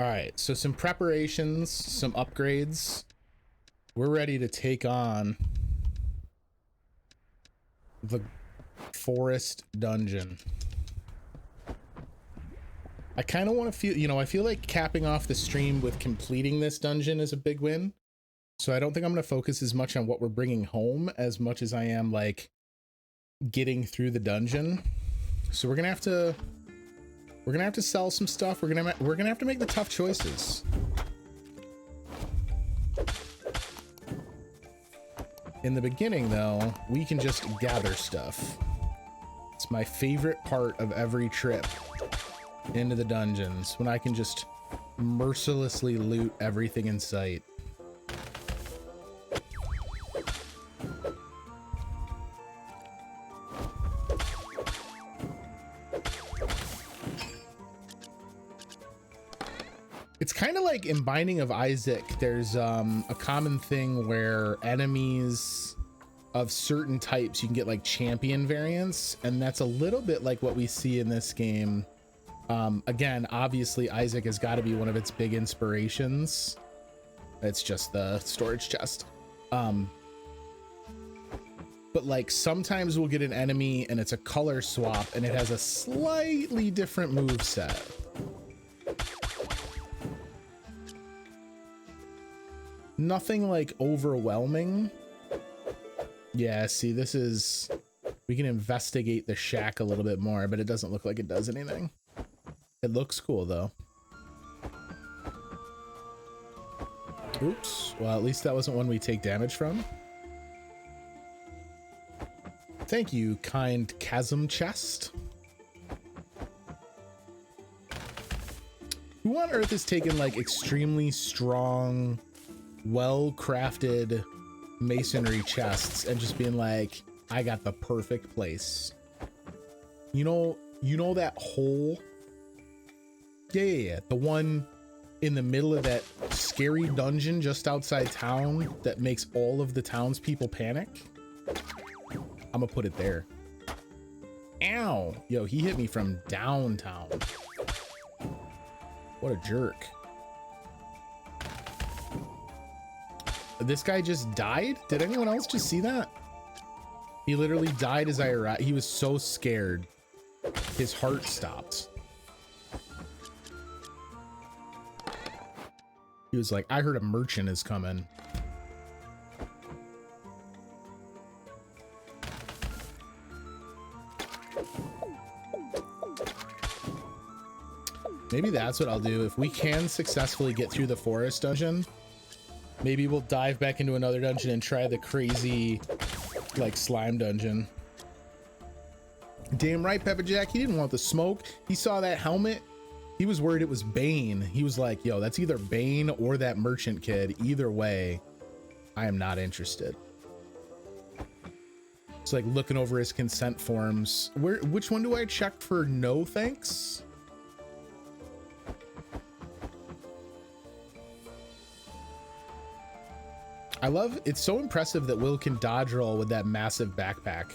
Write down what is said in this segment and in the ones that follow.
All right, so some preparations, some upgrades. We're ready to take on the forest dungeon. I kind of want to feel, you know, I feel like capping off the stream with completing this dungeon is a big win. So I don't think I'm going to focus as much on what we're bringing home as much as I am like getting through the dungeon. So we're going to have to sell some stuff. We're going to have to make the tough choices. In the beginning though, we can just gather stuff. It's my favorite part of every trip into the dungeons, when I can just mercilessly loot everything in sight. It's kind of like in Binding of Isaac, there's a common thing where enemies of certain types, you can get like champion variants, and that's a little bit like what we see in this game. Again, obviously Isaac has got to be one of its big inspirations. It's just the storage chest. But like sometimes we'll get an enemy and it's a color swap and it has a slightly different move set. Nothing like overwhelming. Yeah, see, this is, we can investigate the shack a little bit more, but it doesn't look like it does anything. It looks cool though. Oops. Well, at least that wasn't one we take damage from. Thank you, kind chasm chest. Who on earth is taking like extremely strong, well-crafted masonry chests and just being like, I got the perfect place? You know that hole? Yeah, the one in the middle of that scary dungeon just outside town that makes all of the townspeople panic? I'm gonna put it there. Ow! Yo, he hit me from downtown. What a jerk. This guy just died? Did anyone else just see that? He literally died as I arrived. He was so scared. His heart stopped. He was like, I heard a merchant is coming. Maybe that's what I'll do. If we can successfully get through the forest dungeon, maybe we'll dive back into another dungeon and try the crazy, like, slime dungeon. Damn right, Pepper Jack. He didn't want the smoke. He saw that helmet. He was worried it was Bane. He was like, yo, that's either Bane or that merchant kid. Either way, I am not interested. It's like looking over his consent forms. Which one do I check for no thanks? I love, it's so impressive that Will can dodge roll with that massive backpack.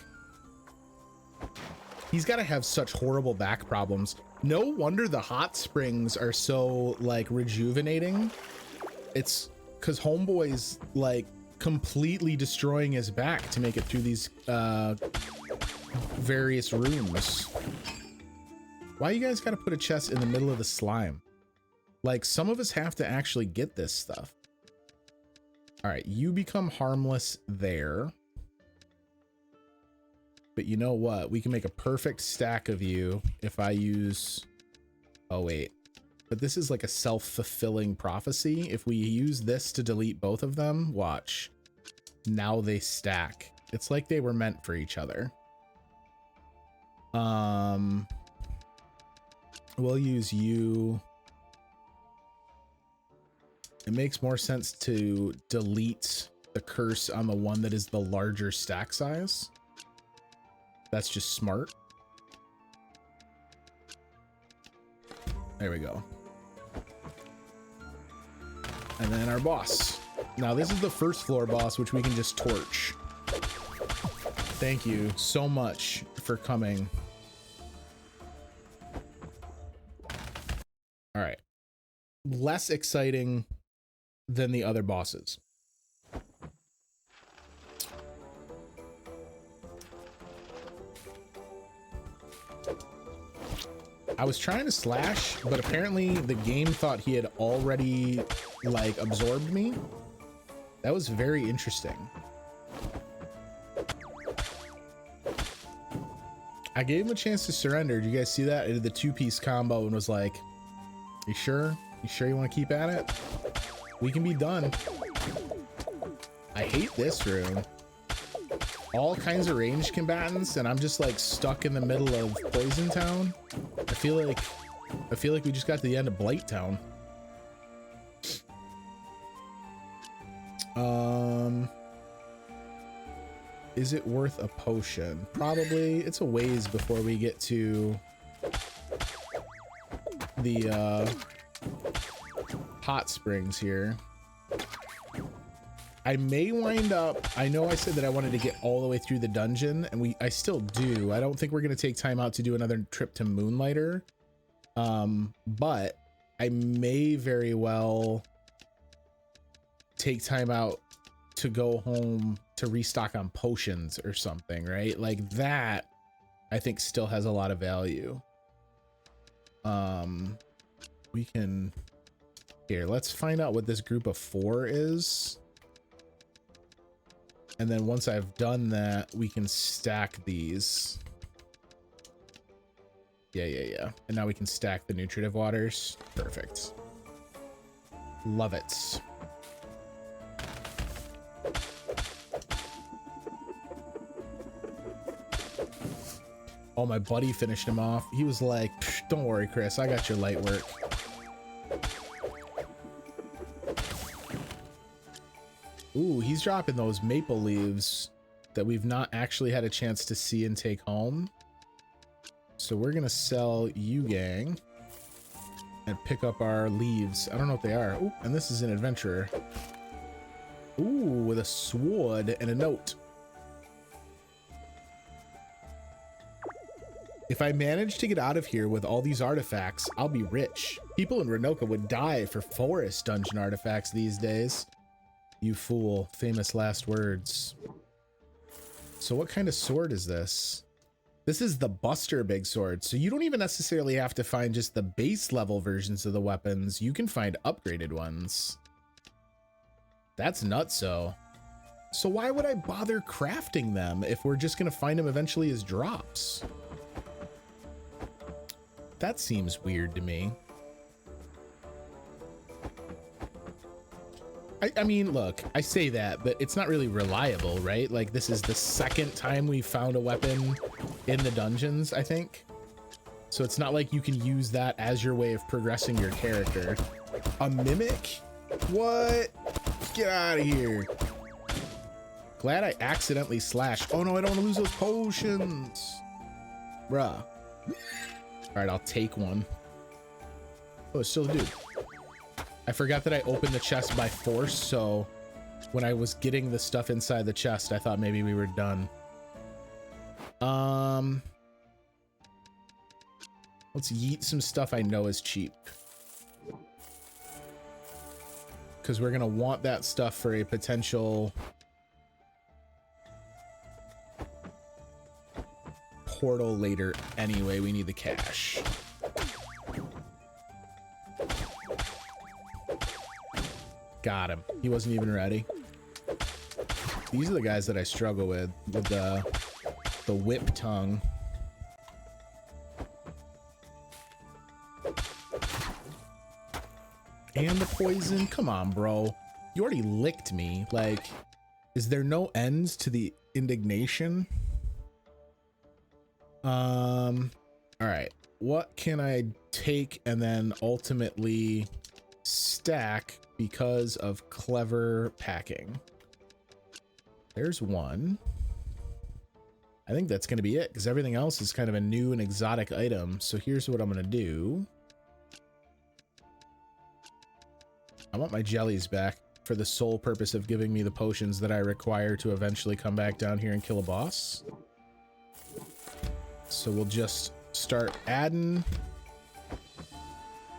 He's got to have such horrible back problems. No wonder the hot springs are so like rejuvenating. It's because Homeboy's like completely destroying his back to make it through these various rooms. Why you guys got to put a chest in the middle of the slime? Like, some of us have to actually get this stuff. All right, you become harmless there. But you know what? We can make a perfect stack of you if I use... Oh, wait. But this is like a self-fulfilling prophecy. If we use this to delete both of them, watch. Now they stack. It's like they were meant for each other. We'll use you. It makes more sense to delete the curse on the one that is the larger stack size. That's just smart. There we go. And then our boss. Now this is the first floor boss, which we can just torch. Thank you so much for coming. All right. less exciting than the other bosses. I was trying to slash, but apparently the game thought he had already like absorbed me. That was very interesting. I gave him a chance to surrender. Did you guys see that? I did the 2-piece combo and was like, you sure? You sure you want to keep at it? We can be done. I hate this room. All kinds of ranged combatants, and I'm just like stuck in the middle of Poison Town. I feel like we just got to the end of Blight Town. Is it worth a potion? Probably. It's a ways before we get to the hot springs here. I may wind up, I know I said that I wanted to get all the way through the dungeon, and I still do. I don't think we're going to take time out to do another trip to Moonlighter. But I may very well take time out to go home to restock on potions or something, right? Like that, I think still has a lot of value. We can, here, let's find out what this group of 4 is. And then once I've done that, we can stack these. Yeah. And now we can stack the nutritive waters. Perfect. Love it. Oh, my buddy finished him off. He was like, don't worry, Chris, I got your light work. Ooh, he's dropping those maple leaves that we've not actually had a chance to see and take home. So we're gonna sell you, gang, and pick up our leaves. I don't know what they are. Ooh, and this is an adventurer. Ooh, with a sword and a note. If I manage to get out of here with all these artifacts, I'll be rich. People in Renoka would die for forest dungeon artifacts these days. You fool. Famous last words. So what kind of sword is this? This is the Buster Big Sword. So you don't even necessarily have to find just the base level versions of the weapons. You can find upgraded ones. That's nutso. So why would I bother crafting them if we're just going to find them eventually as drops? That seems weird to me. I mean, look, I say that, but it's not really reliable, right? Like, this is the second time we found a weapon in the dungeons, I think. So it's not like you can use that as your way of progressing your character. A mimic? What? Get out of here. Glad I accidentally slashed. Oh no, I don't want to lose those potions. Bruh. All right, I'll take one. Oh, it's still a dude. I forgot that I opened the chest by force, so when I was getting the stuff inside the chest, I thought maybe we were done. Let's yeet some stuff I know is cheap. Because we're going to want that stuff for a potential portal later anyway. We need the cash. Got him. He wasn't even ready. These are the guys that I struggle with the whip tongue. And the poison. Come on, bro. You already licked me. Like, is there no end to the indignation? All right. What can I take and then ultimately stack because of clever packing? There's one. I think that's going to be it because everything else is kind of a new and exotic item. So here's what I'm going to do. I want my jellies back for the sole purpose of giving me the potions that I require to eventually come back down here and kill a boss. So we'll just start adding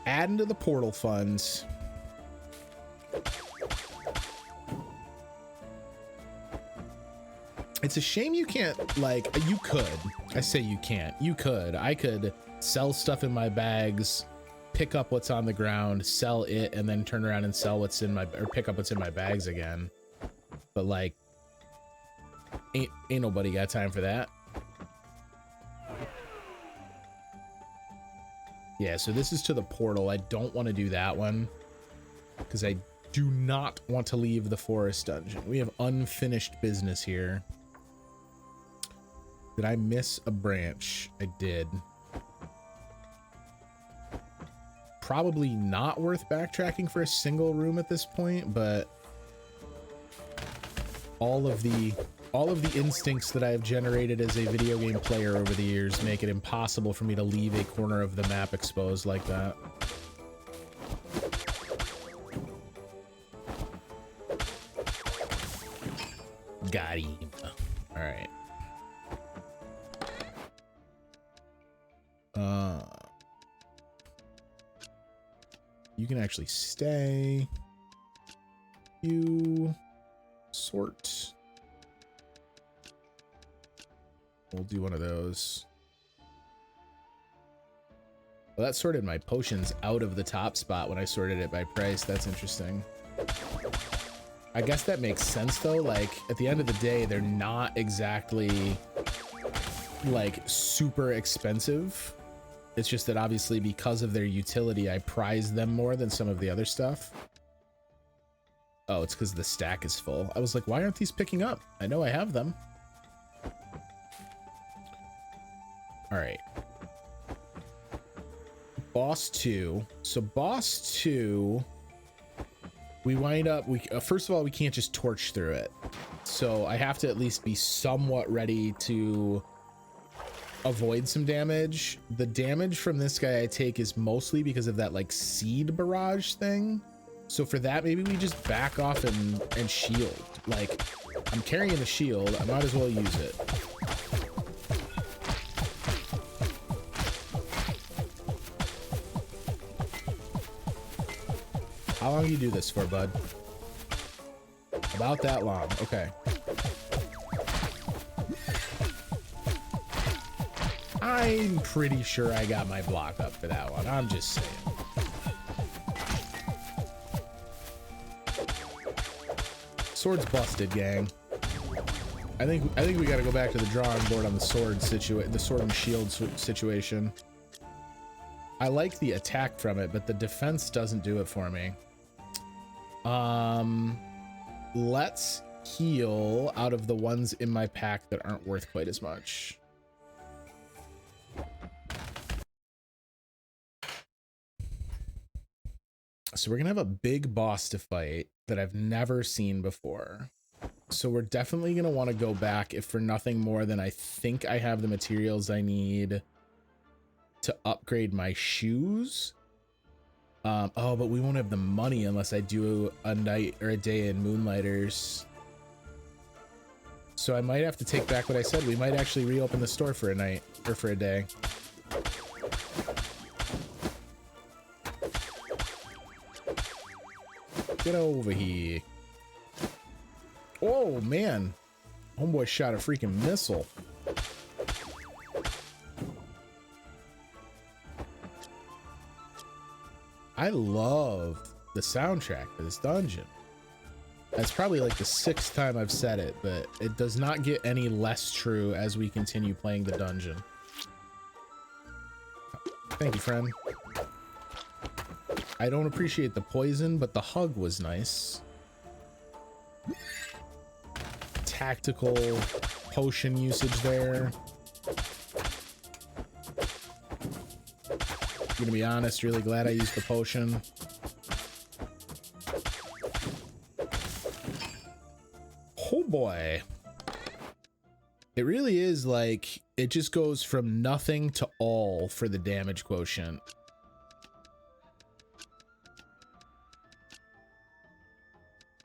adding to the portal funds. It's a shame you can't, like, you could. I say you can't. You could. I could sell stuff in my bags, pick up what's on the ground, sell it, and then turn around and sell what's in my, or pick up what's in my bags again. But, like, ain't nobody got time for that. Yeah, so this is to the portal. I don't want to do that one because I do not want to leave the forest dungeon. We have unfinished business here. Did I miss a branch? I did. Probably not worth backtracking for a single room at this point, but all of the instincts that I have generated as a video game player over the years make it impossible for me to leave a corner of the map exposed like that. Got him. All right. You can actually stay. You sort. We'll do one of those. Well, that sorted my potions out of the top spot when I sorted it by price. That's interesting. I guess that makes sense though. Like at the end of the day, they're not exactly like super expensive. It's just that obviously because of their utility, I prize them more than some of the other stuff. Oh, it's because the stack is full. I was like, why aren't these picking up? I know I have them. All right. Boss 2. So boss 2, we wind up, first of all, we can't just torch through it. So I have to at least be somewhat ready to avoid some damage. The damage from this guy I take is mostly because of that like seed barrage thing. So for that, maybe we just back off and shield. Like I'm carrying a shield, I might as well use it. How long do you do this for, bud? About that long. Okay. I'm pretty sure I got my block up for that one. I'm just saying. Sword's busted, gang. I think we got to go back to the drawing board on the sword and shield situation. I like the attack from it, but the defense doesn't do it for me. Let's heal out of the ones in my pack that aren't worth quite as much. So we're gonna have a big boss to fight that I've never seen before. So we're definitely gonna want to go back, if for nothing more than I think I have the materials I need to upgrade my shoes. Oh, but we won't have the money unless I do a night or a day in Moonlighters. So I might have to take back what I said. We might actually reopen the store for a night or for a day. Get over here. Oh man, homeboy shot a freaking missile. I love the soundtrack for this dungeon. That's probably like the 6th time I've said it, but it does not get any less true as we continue playing the dungeon. Thank you, friend. I don't appreciate the poison, but the hug was nice. Tactical potion usage there. I'm gonna be honest, really glad I used the potion. Oh boy. It really is like, it just goes from nothing to all for the damage quotient.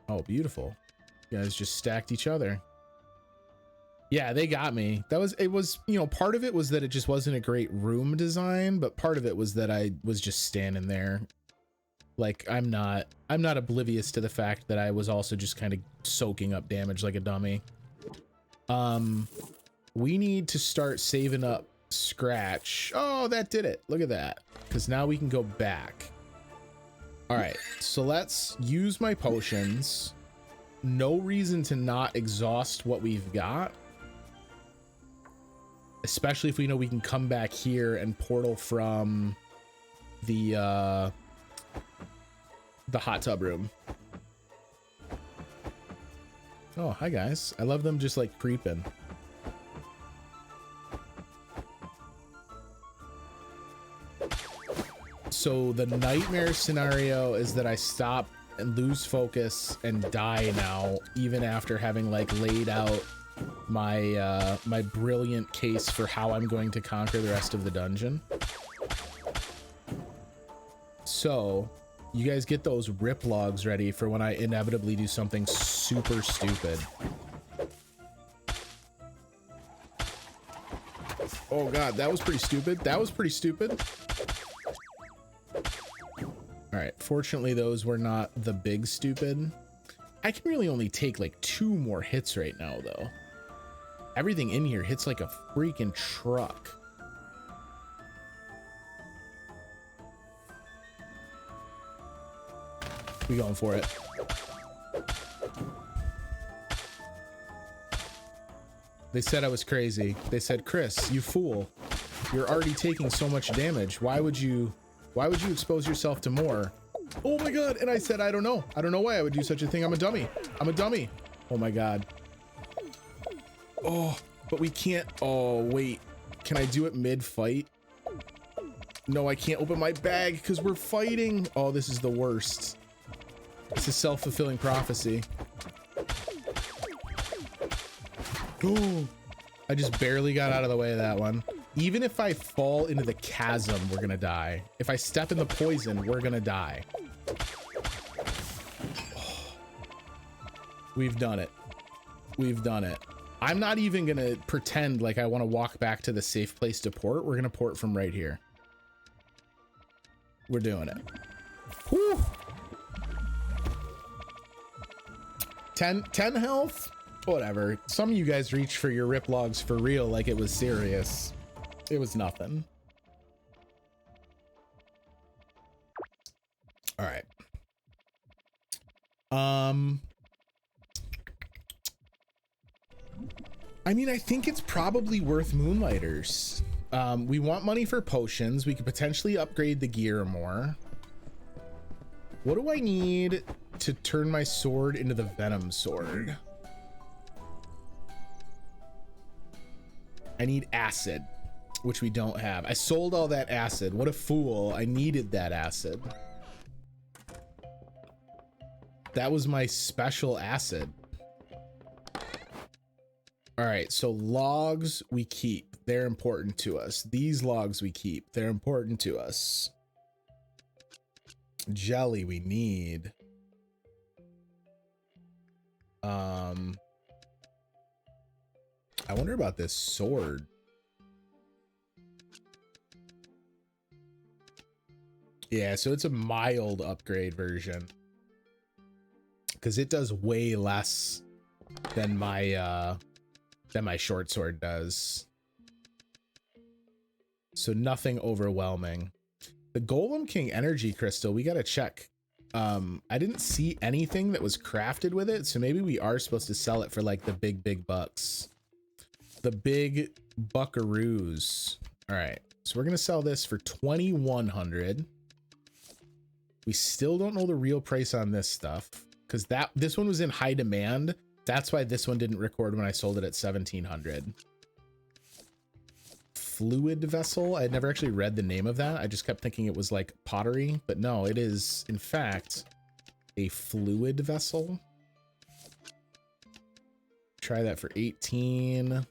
Oh, beautiful. You guys just stacked each other. Yeah, they got me. It was, you know, part of it was that it just wasn't a great room design, but part of it was that I was just standing there. Like, I'm not oblivious to the fact that I was also just kind of soaking up damage like a dummy. We need to start saving up scratch. Oh, that did it. Look at that. Because now we can go back. All right, so let's use my potions. No reason to not exhaust what we've got. Especially if we know we can come back here and portal from the hot tub room. Oh, hi guys. I love them just like creeping. So the nightmare scenario is that I stop and lose focus and die now, even after having like laid out my my brilliant case for how I'm going to conquer the rest of the dungeon. So you guys get those rip logs ready for when I inevitably do something super stupid. Oh god, that was pretty stupid. That was pretty stupid. All right, fortunately those were not the big stupid. I can really only take like 2 more hits right now though. Everything in here hits like a freaking truck. We going for it. They said I was crazy. They said, Chris, you fool. You're already taking so much damage. Why would you expose yourself to more? Oh my god. And I said, I don't know. I don't know why I would do such a thing. I'm a dummy. I'm a dummy. Oh my god. Oh, but we can't. Oh, wait. Can I do it mid-fight? No, I can't open my bag because we're fighting. Oh, this is the worst. It's a self-fulfilling prophecy. Oh, I just barely got out of the way of that one. Even if I fall into the chasm, we're gonna die. If I step in the poison, we're gonna die. Oh, we've done it. We've done it. I'm not even gonna pretend like I want to walk back to the safe place to port. We're gonna port from right here. We're doing it. Whew. 10 health? Whatever. Some of you guys reach for your rip logs for real like it was serious. It was nothing. All right. I mean, I think it's probably worth Moonlighters. We want money for potions. We could potentially upgrade the gear more. What do I need to turn my sword into the Venom sword? I need acid, which we don't have. I sold all that acid. What a fool. I needed that acid. That was my special acid. All right, so logs we keep. They're important to us. These logs we keep. They're important to us. Jelly we need. I wonder about this sword. Yeah, so it's a mild upgrade version. Because it does way less than my short sword does. So nothing overwhelming. The Golem King energy crystal, we gotta check. I didn't see anything that was crafted with it, so maybe we are supposed to sell it for like the big bucks. The big buckaroos. All right, so we're gonna sell this for 2,100. We still don't know the real price on this stuff because this one was in high demand. That's why this one didn't record when I sold it at 1,700. Fluid vessel. I had never actually read the name of that. I just kept thinking it was like pottery, but no, it is in fact a fluid vessel. Try that for 18.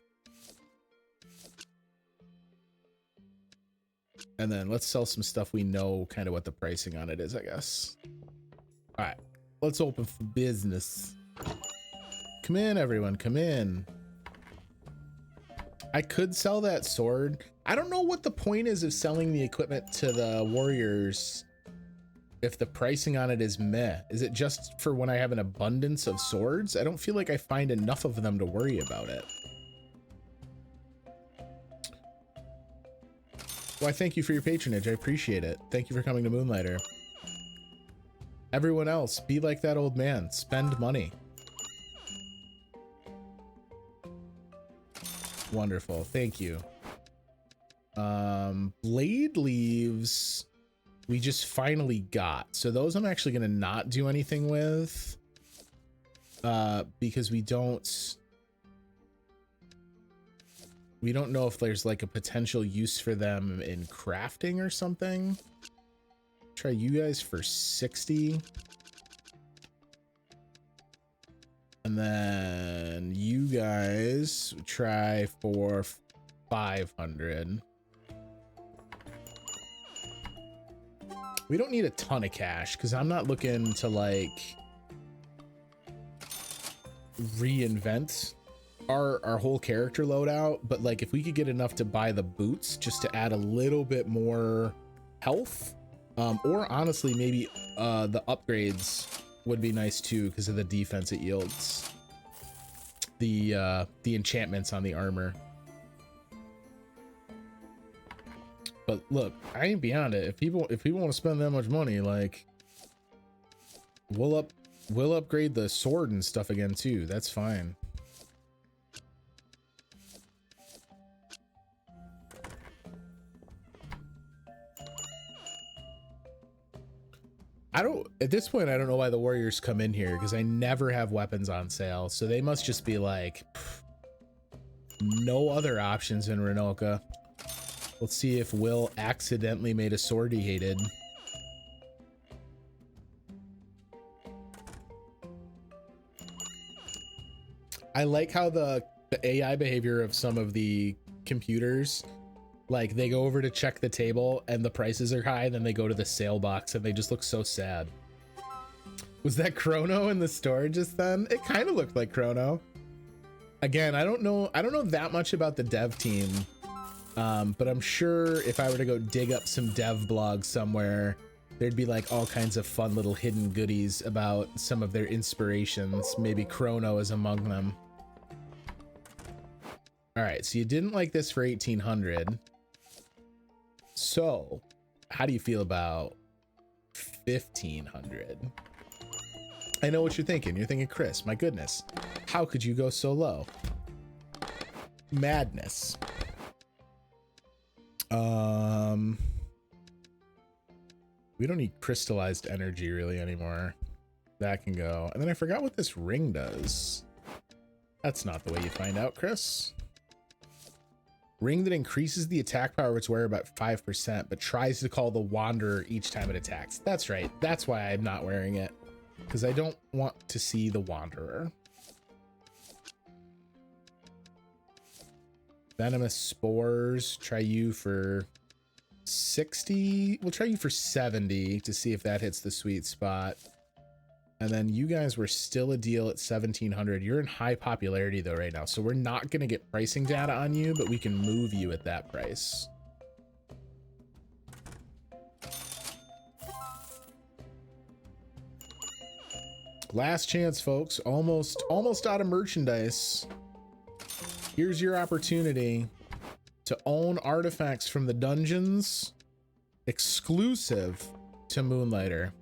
And then let's sell some stuff we know kind of what the pricing on it is, I guess. All right, let's open for business. Come in, everyone, come in. I could sell that sword. I don't know what the point is of selling the equipment to the warriors if the pricing on it is meh. Is it just for when I have an abundance of swords? I don't feel like I find enough of them to worry about it. Well, I thank you for your patronage. I appreciate it. Thank you for coming to Moonlighter. Everyone else, be like that old man. Spend money. Wonderful. Thank you. Blade leaves we just finally got. So those I'm actually going to not do anything with because we don't know if there's like a potential use for them in crafting or something. Try you guys for 60. And then you guys try for 500. We don't need a ton of cash because I'm not looking to like reinvent our whole character loadout, but like if we could get enough to buy the boots just to add a little bit more health, or honestly maybe the upgrades would be nice too because of the defense it yields, the enchantments on the armor. But look, I ain't beyond it. If people want to spend that much money, like we'll upgrade the sword and stuff again too. That's fine. At this point, I don't know why the warriors come in here because I never have weapons on sale. So they must just be like, no other options in Renoka. Let's see if Will accidentally made a sword he hated. I like how the AI behavior of some of the computers, like they go over to check the table and the prices are high, then they go to the sale box and they just look so sad. Was that Chrono in the store just then? It kind of looked like Chrono. Again, I don't know that much about the dev team, but I'm sure if I were to go dig up some dev blogs somewhere, there'd be like all kinds of fun little hidden goodies about some of their inspirations. Maybe Chrono is among them. All right, so you didn't like this for 1800. So how do you feel about 1500? I know what you're thinking. You're thinking, Chris, my goodness, how could you go so low? Madness. We don't need crystallized energy really anymore. That can go. And then I forgot what this ring does. That's not the way you find out, Chris. Ring that increases the attack power of its wearer about 5%, but tries to call the Wanderer each time it attacks. That's right. That's why I'm not wearing it. Because I don't want to see the Wanderer. Venomous Spores. Try you for 60. We'll try you for 70 to see if that hits the sweet spot. And then you guys were still a deal at 1700. You're in high popularity though right now, so we're not going to get pricing data on you, but we can move you at that price. Last chance, folks. Almost out of merchandise. Here's your opportunity to own artifacts from the dungeons exclusive to Moonlighter.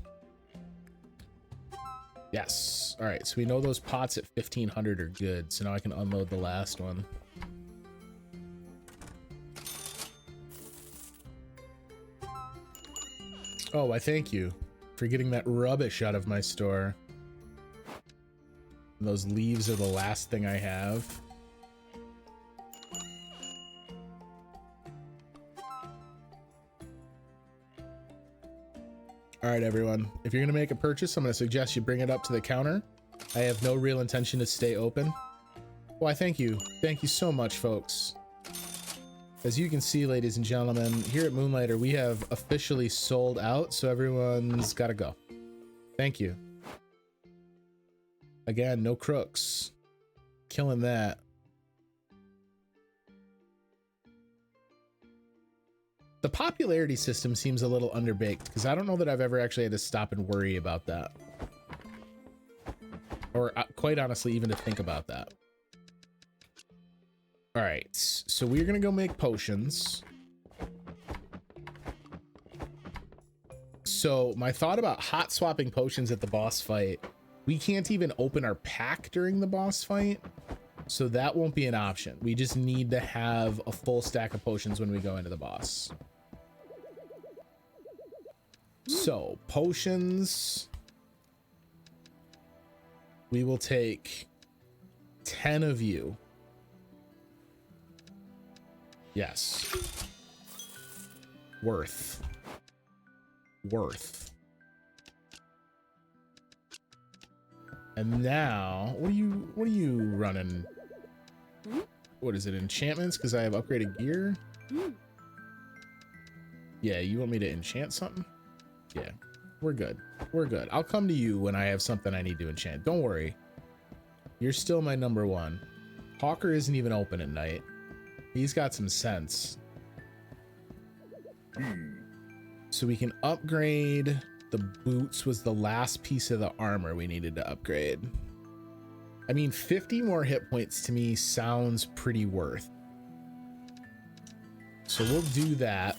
Yes. All right, so we know those pots at 1500 are good, so now I can unload the last one. Oh, I thank you for getting that rubbish out of my store. Those leaves are the last thing I have. All right, everyone. If you're going to make a purchase, I'm going to suggest you bring it up to the counter. I have no real intention to stay open. Why, thank you. Thank you so much, folks. As you can see, ladies and gentlemen, here at Moonlighter, we have officially sold out, so everyone's got to go. Thank you. Again, no crooks. Killing that. The popularity system seems a little underbaked because I don't know that I've ever actually had to stop and worry about that. Or quite honestly, even to think about that. All right, so we're gonna go make potions. So my thought about hot swapping potions at the boss fight, we can't even open our pack during the boss fight. So that won't be an option. We just need to have a full stack of potions when we go into the boss. So potions, we will take 10 of you. Yes. Worth. And now, what are you running? What is it, enchantments? Because I have upgraded gear. Yeah, you want me to enchant something? Yeah, we're good. We're good. I'll come to you when I have something I need to enchant. Don't worry. You're still my number one. Hawker isn't even open at night. He's got some sense. So we can upgrade. The boots was the last piece of the armor we needed to upgrade. I mean, 50 more hit points to me sounds pretty worth. So we'll do that.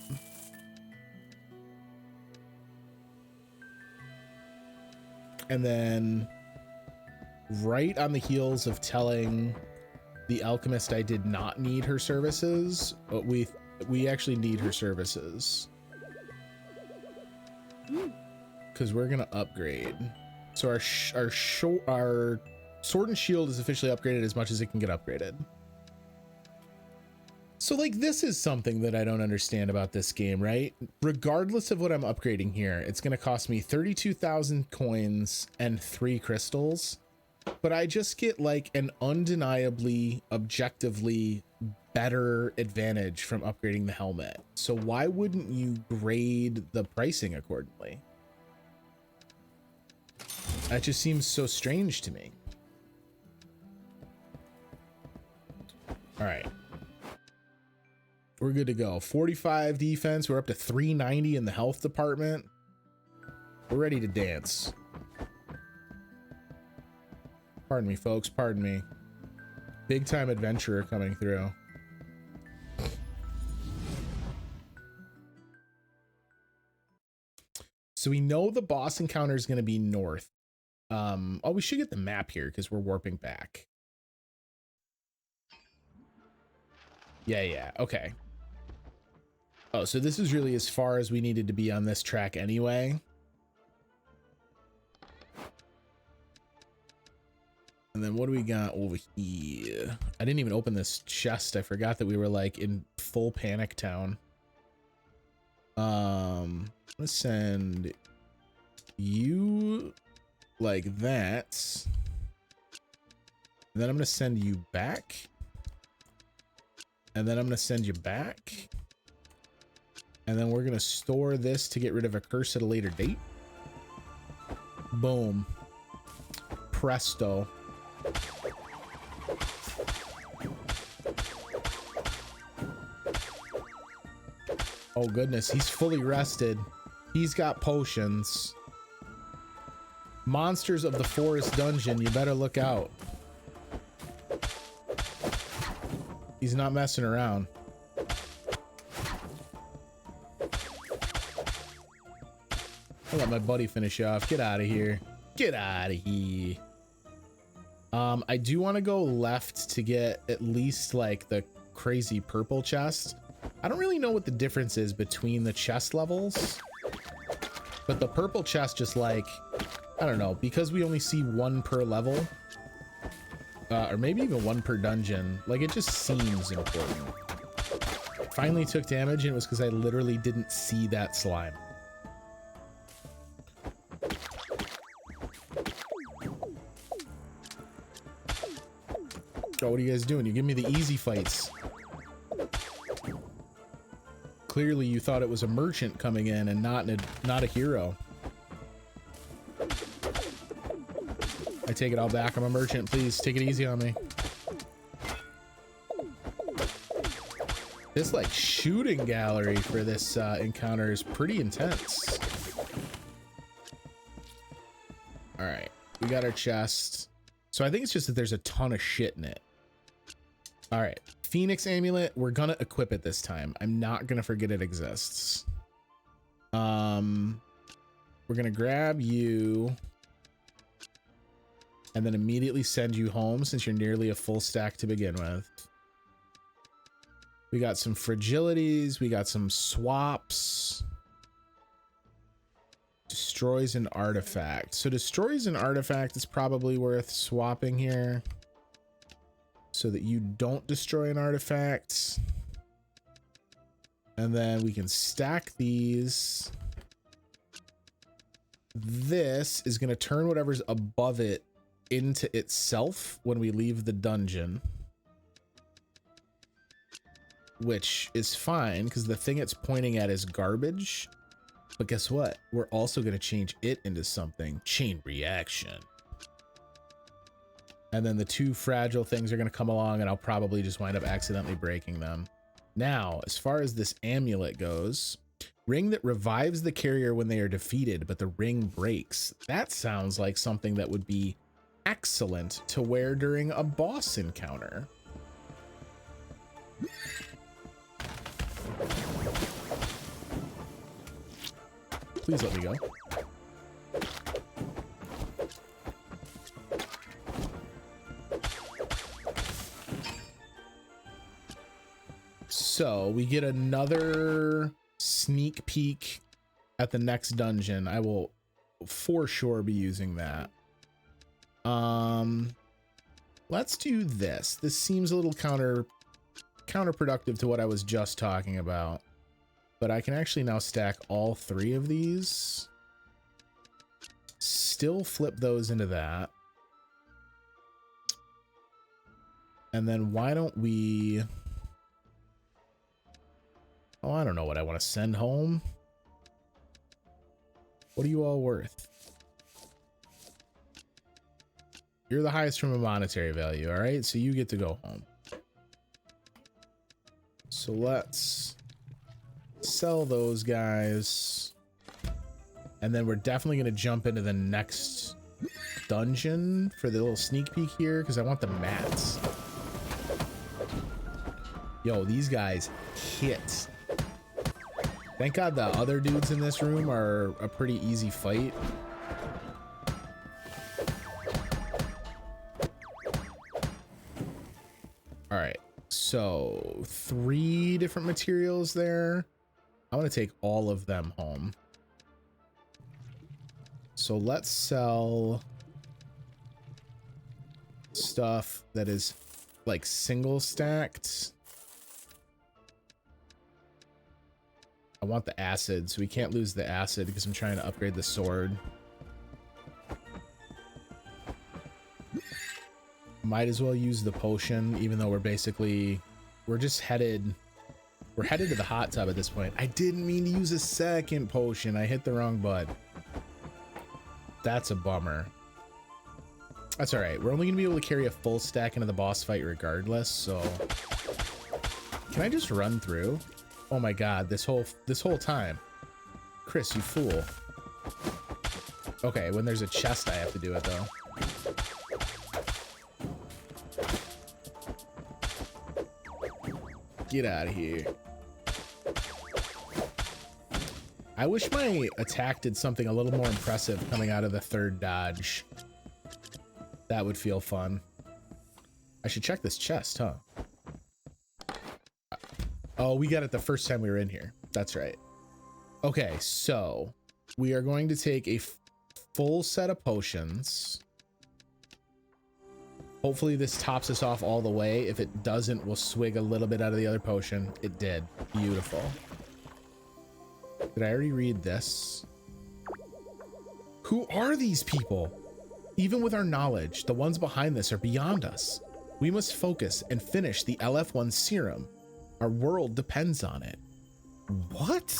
And then right on the heels of telling the alchemist I did not need her services, but we actually need her services. Because we're gonna upgrade. So our sword and shield is officially upgraded as much as it can get upgraded. So like, this is something that I don't understand about this game, right? Regardless of what I'm upgrading here, it's gonna cost me 32,000 coins and 3 crystals, but I just get like an undeniably, objectively better advantage from upgrading the helmet. So why wouldn't you grade the pricing accordingly? That just seems so strange to me. All right. We're good to go. 45 defense. We're up to 390 in the health department. We're ready to dance. Pardon me, folks. Pardon me. Big time adventurer coming through. So we know the boss encounter is going to be north. Oh, we should get the map here because we're warping back. Yeah, okay. Oh, so this is really as far as we needed to be on this track anyway. And then what do we got over here? I didn't even open this chest. I forgot that we were like in full panic town. Let's send you like that. And then I'm gonna send you back. And then I'm gonna send you back. And then we're gonna store this to get rid of a curse at a later date. Boom. Presto. Oh goodness, he's fully rested. He's got potions. Monsters of the forest dungeon, you better look out. He's not messing around. I'll let my buddy finish off. Get out of here. Get out of here. I do want to go left to get at least like the crazy purple chest. I don't really know what the difference is between the chest levels, but the purple chest just like, I don't know, because we only see one per level, or maybe even one per dungeon, like it just seems important. Finally took damage, and it was because I literally didn't see that slime. Oh, what are you guys doing? You give me the easy fights. Clearly you thought it was a merchant coming in and not a hero. I take it all back. I'm a merchant. Please take it easy on me. This like shooting gallery for this encounter is pretty intense. All right, we got our chest. So I think it's just that there's a ton of shit in it. All right, Phoenix amulet. We're gonna equip it this time. I'm not gonna forget it exists. We're gonna grab you and then immediately send you home since you're nearly a full stack to begin with. We got some fragilities. We got some swaps. Destroys an artifact. So destroys an artifact is probably worth swapping here so that you don't destroy an artifact. And then we can stack these. This is going to turn whatever's above it into itself when we leave the dungeon, which is fine because the thing it's pointing at is garbage. But guess what? We're also going to change it into something. Chain reaction. And then the two fragile things are going to come along and I'll probably just wind up accidentally breaking them. Now, as far as this amulet goes, ring that revives the carrier when they are defeated, but the ring breaks. That sounds like something that would be excellent to wear during a boss encounter. Please let me go. So we get another sneak peek at the next dungeon. I will for sure be using that. Let's do this. This seems a little counterproductive to what I was just talking about, but I can actually now stack all three of these, still flip those into that, and then why don't we, oh, I don't know what I want to send home. What are you all worth? You're the highest from a monetary value, all right? So you get to go home. So let's sell those guys. And then we're definitely going to jump into the next dungeon for the little sneak peek here because I want the mats. Yo, these guys hit. Thank God the other dudes in this room are a pretty easy fight. All right, so 3 different materials there. I want to take all of them home. So let's sell stuff that is like single stacked. I want the acid, so we can't lose the acid because I'm trying to upgrade the sword. Might as well use the potion, even though we're just headed to the hot tub at this point. I didn't mean to use a second potion. I hit the wrong button. That's a bummer. That's all right. We're only gonna be able to carry a full stack into the boss fight regardless, so can I just run through? Oh my God, this whole time. Chris, you fool. Okay, when there's a chest I have to do it though. Get out of here. I wish my attack did something a little more impressive coming out of the third dodge. That would feel fun. I should check this chest, huh? Oh, we got it the first time we were in here. That's right. Okay, so we are going to take a full set of potions. Hopefully this tops us off all the way. If it doesn't, we'll swig a little bit out of the other potion. It did. Beautiful. Did I already read this? Who are these people? Even with our knowledge, the ones behind this are beyond us. We must focus and finish the LF1 serum. Our world depends on it. What?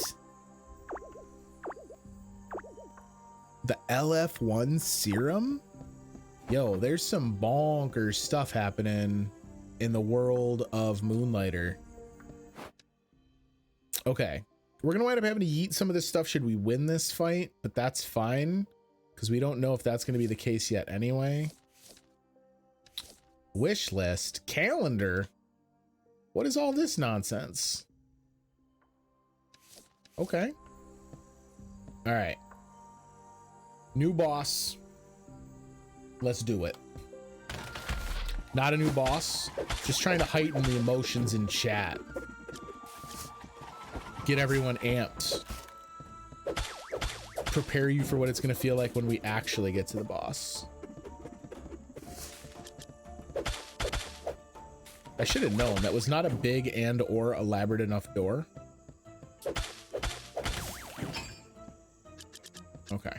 The LF1 serum? Yo, there's some bonkers stuff happening in the world of Moonlighter. Okay. We're going to wind up having to yeet some of this stuff should we win this fight, but that's fine because we don't know if that's going to be the case yet anyway. Wish list, calendar. What is all this nonsense? Okay. All right. New boss. Let's do it. Not a new boss. Just trying to heighten the emotions in chat. Get everyone amped. Prepare you for what it's going to feel like when we actually get to the boss. I should have known that was not a big and or elaborate enough door. Okay.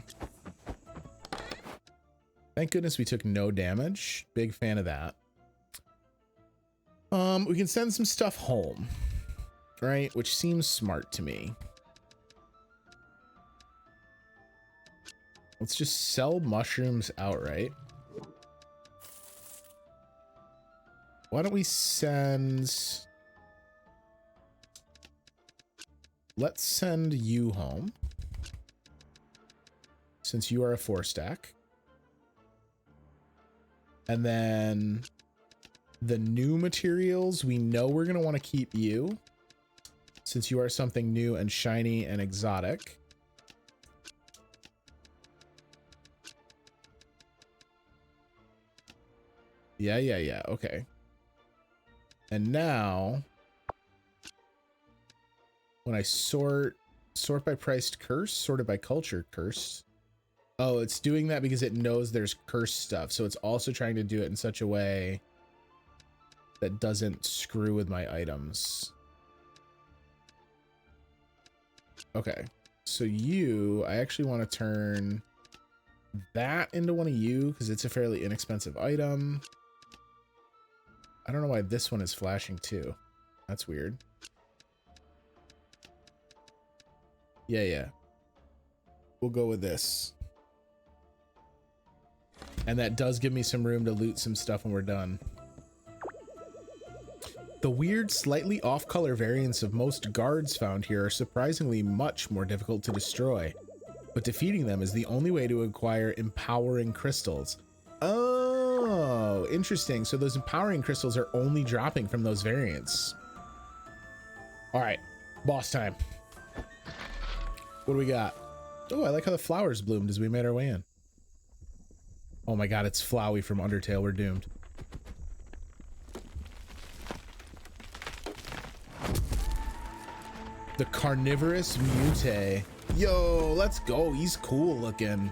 Thank goodness we took no damage. Big fan of that. We can send some stuff home, right? Which seems smart to me. Let's just sell mushrooms outright. Why don't we send... Let's send you home, since you are a 4-stack. And then the new materials, we know we're going to want to keep you, since you are something new and shiny and exotic. Yeah. Okay. And now, when I sort by priced curse, sorted by culture curse. Oh, it's doing that because it knows there's curse stuff. So it's also trying to do it in such a way that doesn't screw with my items. Okay. So you, I actually want to turn that into one of you because it's a fairly inexpensive item. I don't know why this one is flashing too. That's weird. Yeah. We'll go with this. And that does give me some room to loot some stuff when we're done. The weird, slightly off-color variants of most guards found here are surprisingly much more difficult to destroy, but defeating them is the only way to acquire empowering crystals. Oh, interesting. So those empowering crystals are only dropping from those variants. All right, boss time. What do we got? Oh, I like how the flowers bloomed as we made our way in. Oh my god, it's Flowey from Undertale. We're doomed. The carnivorous Mute. Yo, let's go. He's cool looking.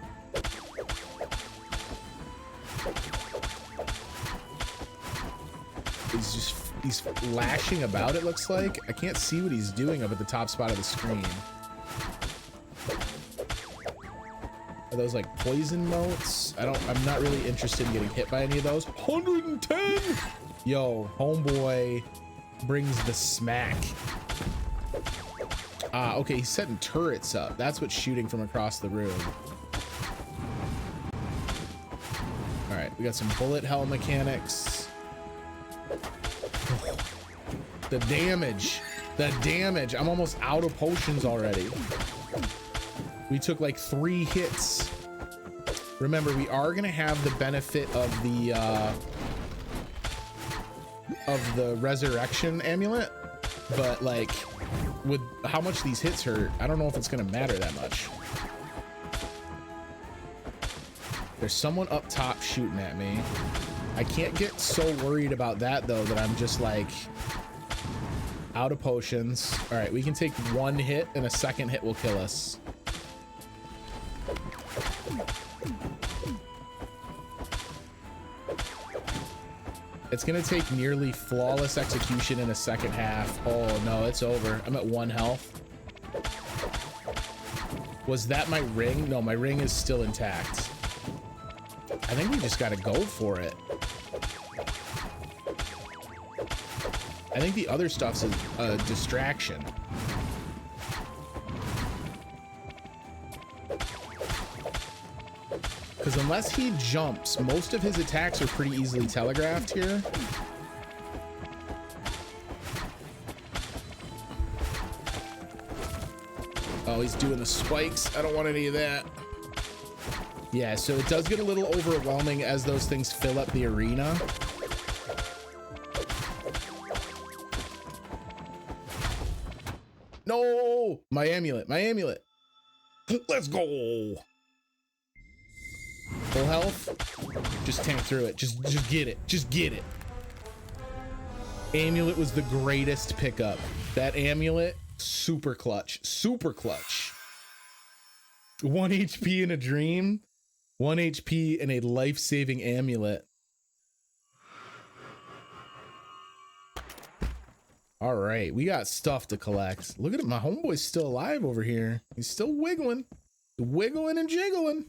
He's lashing about, it looks like. I can't see what he's doing up at the top spot of the screen. Are those like poison motes? I'm not really interested in getting hit by any of those. 110! Yo, homeboy brings the smack. Ah, okay, he's setting turrets up. That's what's shooting from across the room. All right, we got some bullet hell mechanics. The damage. I'm almost out of potions already. We took like 3 hits. Remember, we are gonna have the benefit of the resurrection amulet, but like with how much these hits hurt, I don't know if it's gonna matter that much. There's someone up top shooting at me. I can't get so worried about that though that I'm just like out of potions. All right, we can take 1 hit and a second hit will kill us. It's gonna take nearly flawless execution in a second half. Oh no, it's over. I'm at 1 health. Was that my ring? No, my ring is still intact. I think we just gotta go for it. I think the other stuff's a distraction. Because unless he jumps, most of his attacks are pretty easily telegraphed here. Oh, he's doing the spikes. I don't want any of that. Yeah, so it does get a little overwhelming as those things fill up the arena. No, my amulet, my amulet. Let's go. Full health. Just tank through it. Just get it. Just get it. Amulet was the greatest pickup. That amulet, super clutch. Super clutch. 1 HP in a dream. 1 HP in a life-saving amulet. All right, we got stuff to collect. Look at it, my homeboy's still alive over here. He's still wiggling and jiggling.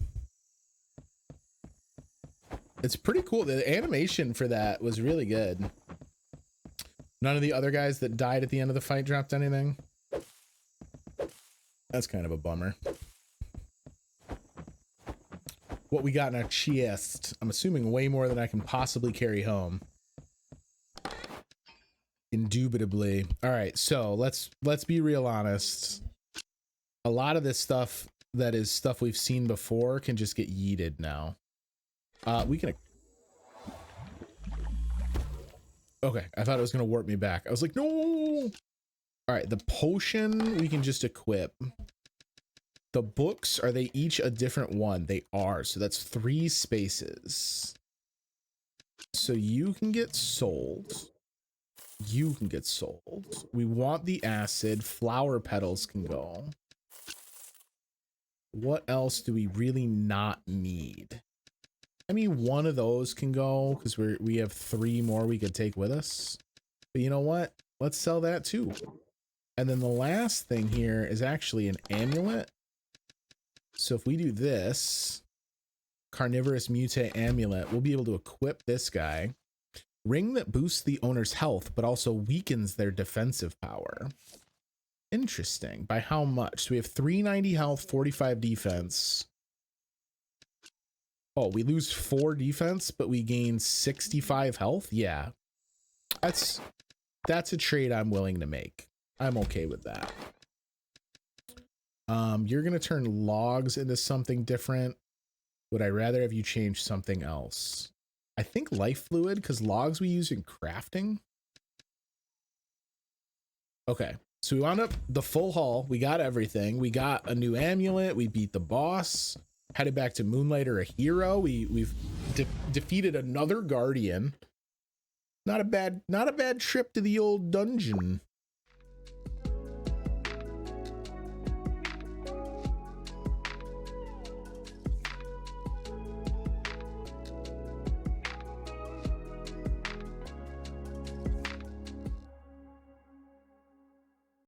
It's pretty cool. The animation for that was really good. None of the other guys that died at the end of the fight dropped anything. That's kind of a bummer. What we got in our chest, I'm assuming way more than I can possibly carry home. Indubitably. All right, so let's be real honest. A lot of this stuff that is stuff we've seen before can just get yeeted now. We can. Okay, I thought it was gonna warp me back. I was like, no. All right, the potion we can just equip. The books, are they each a different one? They are, so that's 3 spaces. So you can get sold. You can get sold. We want the acid. Flower petals can go. What else do we really not need? I mean, one of those can go because we have 3 more we could take with us. But you know what? Let's sell that too. And then the last thing here is actually an amulet. So if we do this, carnivorous mutate amulet, we'll be able to equip this guy. Ring that boosts the owner's health, but also weakens their defensive power. Interesting. By how much? So we have 390 health, 45 defense. Oh, we lose 4 defense, but we gain 65 health? Yeah. That's a trade I'm willing to make. I'm okay with that. You're going to turn logs into something different. Would I rather have you change something else? I think life fluid, because logs we use in crafting. Okay, so we wound up the full haul. We got everything. We got a new amulet. We beat the boss. Headed back to Moonlighter, a hero. We've defeated another guardian. Not a bad trip to the old dungeon.